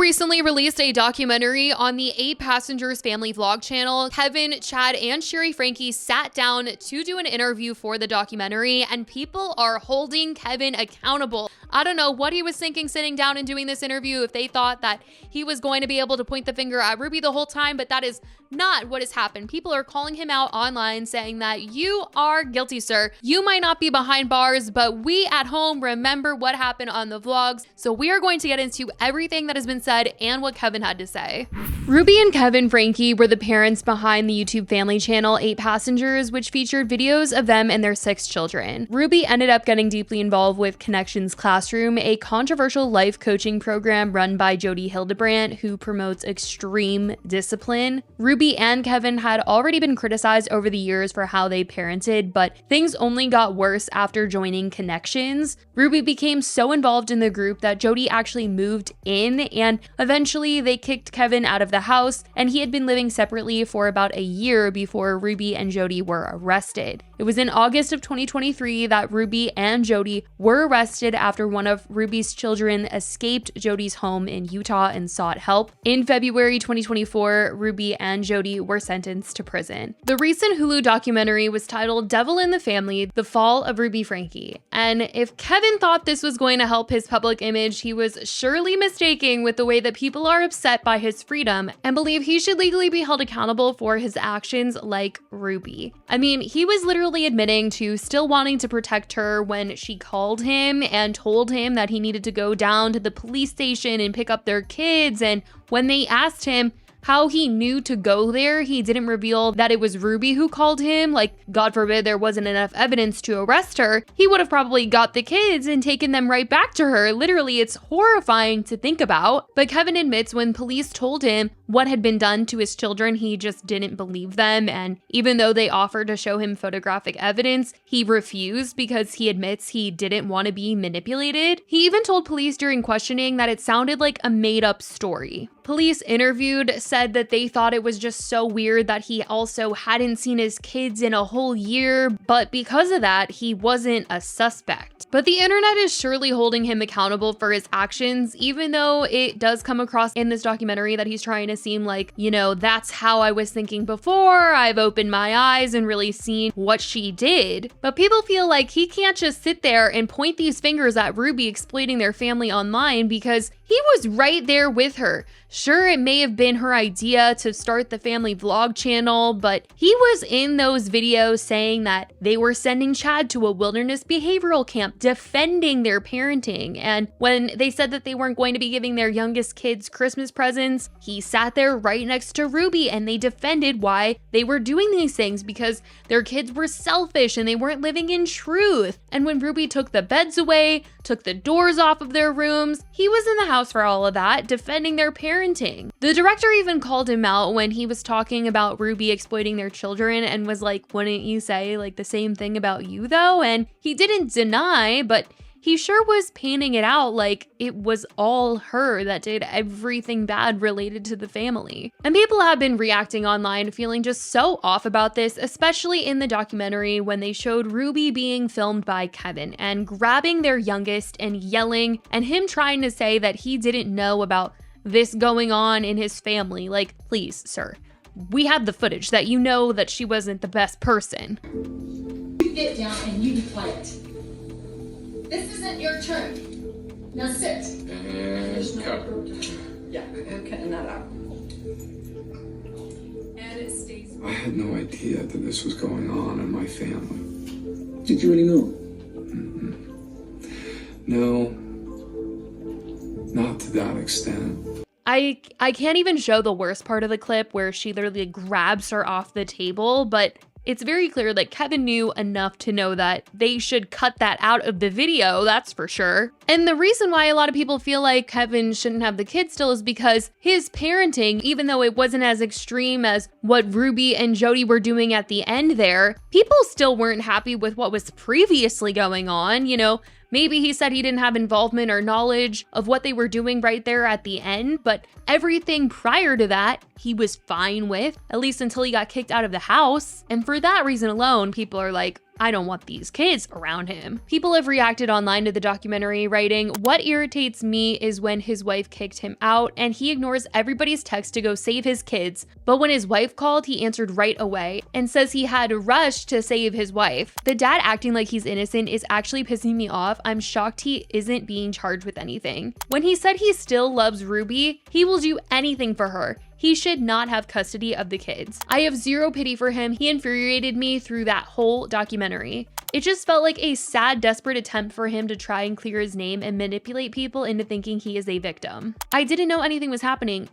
recently released a documentary on the 8 Passengers Family Vlog channel. Kevin, Chad, and Shari Franke sat down to do an interview for the documentary, and people are holding Kevin accountable. I don't know what he was thinking sitting down and doing this interview, if they thought that he was going to be able to point the finger at Ruby the whole time, but that is not what has happened. People are calling him out online saying that you are guilty, sir. You might not be behind bars, but we at home remember what happened on the vlogs. So we are going to get into everything that has been said and what Kevin had to say. Ruby and Kevin Franke were the parents behind the YouTube family channel 8 Passengers, which featured videos of them and their 6 children. Ruby ended up getting deeply involved with Connections Classroom, a controversial life coaching program run by Jodi Hildebrandt, who promotes extreme discipline. Ruby and Kevin had already been criticized over the years for how they parented, but things only got worse after joining Connections. Ruby became so involved in the group that Jodi actually moved in, and eventually they kicked Kevin out of the house, and he had been living separately for about a year before Ruby and Jodi were arrested. It was in August of 2023 that Ruby and Jodi were arrested after one of Ruby's children escaped Jodi's home in Utah and sought help. In February 2024, Ruby and Jodi were sentenced to prison. The recent Hulu documentary was titled Devil in the Family: The Fall of Ruby Franke. And if Kevin thought this was going to help his public image, he was surely mistaken with the way that people are upset by his freedom and believe he should legally be held accountable for his actions like Ruby. I mean, he was literally admitting to still wanting to protect her when she called him and told him that he needed to go down to the police station and pick up their kids. And when they asked him how he knew to go there, he didn't reveal that it was Ruby who called him. Like, God forbid there wasn't enough evidence to arrest her. He would have probably got the kids and taken them right back to her. Literally, it's horrifying to think about. But Kevin admits when police told him what had been done to his children, he just didn't believe them. And even though they offered to show him photographic evidence, he refused because he admits he didn't want to be manipulated. He even told police during questioning that it sounded like a made-up story. Police interviewed said that they thought it was just so weird that he also hadn't seen his kids in a whole year, but because of that, he wasn't a suspect. But the internet is surely holding him accountable for his actions, even though it does come across in this documentary that he's trying to seem like, you know, that's how I was thinking before. I've opened my eyes and really seen what she did. But people feel like he can't just sit there and point these fingers at Ruby exploiting their family online because he was right there with her. Sure, it may have been her idea to start the family vlog channel, but he was in those videos saying that they were sending Chad to a wilderness behavioral camp, defending their parenting. And when they said that they weren't going to be giving their youngest kids Christmas presents, he sat there right next to Ruby and they defended why they were doing these things because their kids were selfish and they weren't living in truth. And when Ruby took the beds away, took the doors off of their rooms, he was in the house for all of that, defending their parenting. The director even called him out when he was talking about Ruby exploiting their children and was like, wouldn't you say like the same thing about you though? And he didn't deny, but he sure was painting it out like it was all her that did everything bad related to the family. And people have been reacting online feeling just so off about this, especially in the documentary when they showed Ruby being filmed by Kevin and grabbing their youngest and yelling, and him trying to say that he didn't know about this going on in his family. Like, please, sir, we have the footage that you know that she wasn't the best person. You get down and you be quiet. This isn't your turn. Now sit. And cut. Yeah, I'm cutting that out. And it stays. I had no idea that this was going on in my family. Did you really know? No, not to that extent. I can't even show the worst part of the clip where she literally grabs her off the table, but it's very clear that Kevin knew enough to know that they should cut that out of the video, that's for sure. And the reason why a lot of people feel like Kevin shouldn't have the kids still is because his parenting, even though it wasn't as extreme as what Ruby and Jodi were doing at the end there, people still weren't happy with what was previously going on, you know. Maybe he said he didn't have involvement or knowledge of what they were doing right there at the end, but everything prior to that, he was fine with, at least until he got kicked out of the house. And for that reason alone, people are like, I don't want these kids around him. People have reacted online to the documentary, writing, "What irritates me is when his wife kicked him out and he ignores everybody's text to go save his kids. But when his wife called, he answered right away and says he had rushed to save his wife. The dad acting like he's innocent is actually pissing me off. I'm shocked he isn't being charged with anything. When he said he still loves Ruby, he will do anything for her. He should not have custody of the kids. I have zero pity for him. He infuriated me through that whole documentary. It just felt like a sad, desperate attempt for him to try and clear his name and manipulate people into thinking he is a victim. I didn't know anything was happening."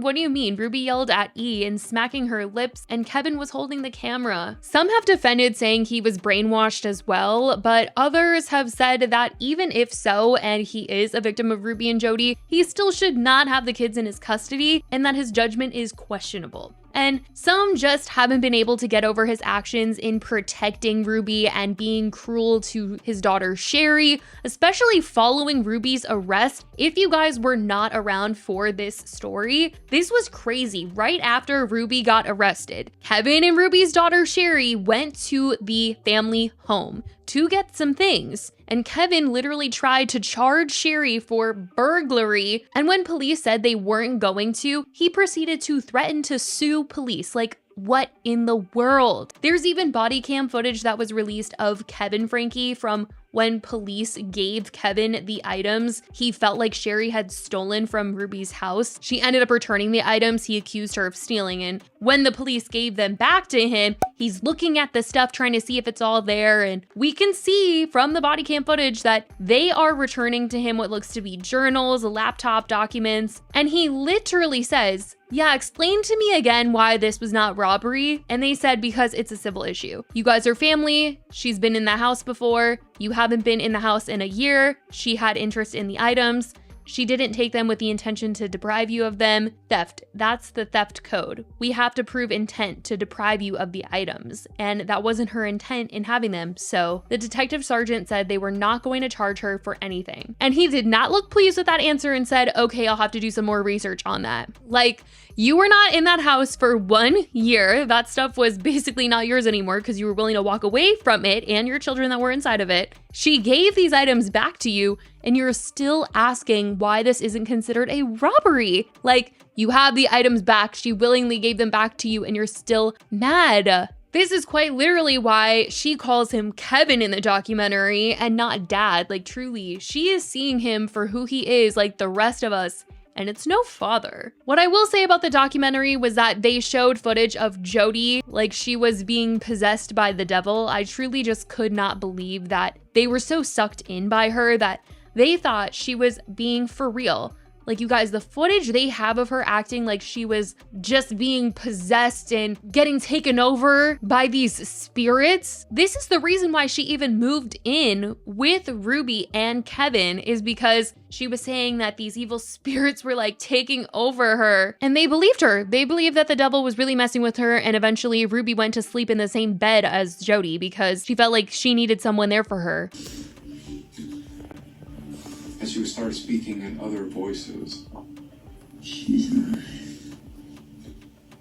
What do you mean? Ruby yelled at E and smacking her lips, and Kevin was holding the camera. Some have defended, saying he was brainwashed as well, but others have said that even if so, and he is a victim of Ruby and Jodi, he still should not have the kids in his custody, and that his judgment is questionable. And some just haven't been able to get over his actions in protecting Ruby and being cruel to his daughter Shari, especially following Ruby's arrest. If you guys were not around for this story, this was crazy. Right after Ruby got arrested, Kevin and Ruby's daughter Shari went to the family home to get some things. And Kevin literally tried to charge Shari for burglary. And when police said they weren't going to, he proceeded to threaten to sue police. Like, what in the world? There's even body cam footage that was released of Kevin Franke from when police gave Kevin the items he felt like Shari had stolen from Ruby's house. She ended up returning the items he accused her of stealing, and when the police gave them back to him, he's looking at the stuff trying to see if it's all there, and we can see from the body cam footage that they are returning to him what looks to be journals, laptop documents, and he literally says, "Yeah, explain to me again why this was not robbery." And they said, "Because it's a civil issue. You guys are family. She's been in the house before. You haven't been in the house in a year. She had interest in the items. She didn't take them with the intention to deprive you of them. Theft, that's the theft code. We have to prove intent to deprive you of the items. And that wasn't her intent in having them." So the detective sergeant said they were not going to charge her for anything. And he did not look pleased with that answer and said, "Okay, I'll have to do some more research on that." Like, you were not in that house for 1 year. That stuff was basically not yours anymore because you were willing to walk away from it and your children that were inside of it. She gave these items back to you and you're still asking why this isn't considered a robbery. Like, you have the items back, she willingly gave them back to you, and you're still mad. This is quite literally why she calls him Kevin in the documentary and not dad. Like, truly, she is seeing him for who he is, like the rest of us. And it's no father. What I will say about the documentary was that they showed footage of Jodi like she was being possessed by the devil. I truly just could not believe that they were so sucked in by her that they thought she was being for real. Like, you guys, the footage they have of her acting like she was just being possessed and getting taken over by these spirits. This is the reason why she even moved in with Ruby and Kevin, is because she was saying that these evil spirits were like taking over her. And they believed her. They believed that the devil was really messing with her. And eventually Ruby went to sleep in the same bed as Jodi because she felt like she needed someone there for her. As you start speaking in other voices. She's not.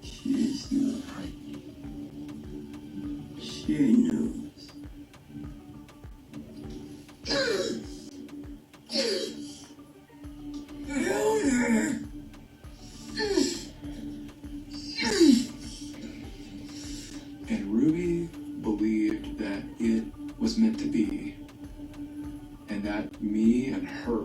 She's not. She knows. And Ruby believed that it was meant to be. And that me and her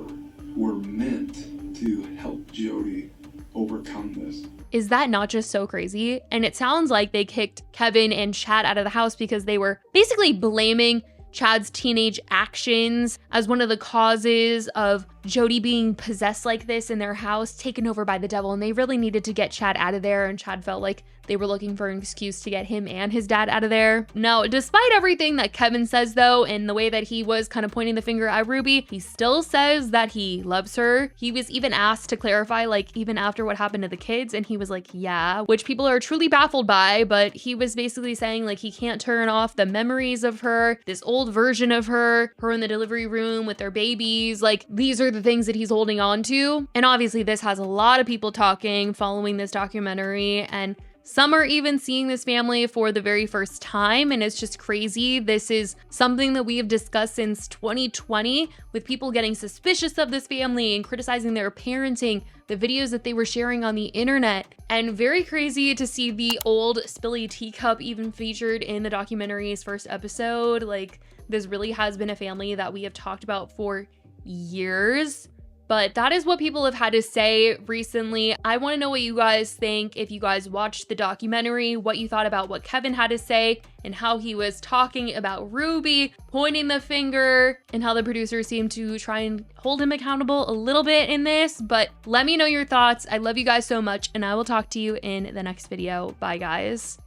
were meant to help Jodi overcome this. Is that not just so crazy? And it sounds like they kicked Kevin and Chad out of the house because they were basically blaming Chad's teenage actions as one of the causes of Jodi being possessed like this in their house, taken over by the devil. And they really needed to get Chad out of there. And Chad felt like they were looking for an excuse to get him and his dad out of there. Now, despite everything that Kevin says though, and the way that he was kind of pointing the finger at Ruby, he still says that he loves her. He was even asked to clarify, like, even after what happened to the kids, and he was like, yeah, which people are truly baffled by, but he was basically saying like he can't turn off the memories of her, this old version of her in the delivery room with their babies. Like, these are the things that he's holding on to. And obviously this has a lot of people talking following this documentary, and Some are even seeing this family for the very first time, and it's just crazy. This is something that we have discussed since 2020, with people getting suspicious of this family and criticizing their parenting, the videos that they were sharing on the internet. And very crazy to see the old spilly teacup even featured in the documentary's first episode. Like, this really has been a family that we have talked about for years. But that is what people have had to say recently. I want to know what you guys think. If you guys watched the documentary, what you thought about what Kevin had to say and how he was talking about Ruby, pointing the finger, and how the producers seem to try and hold him accountable a little bit in this. But let me know your thoughts. I love you guys so much, and I will talk to you in the next video. Bye, guys.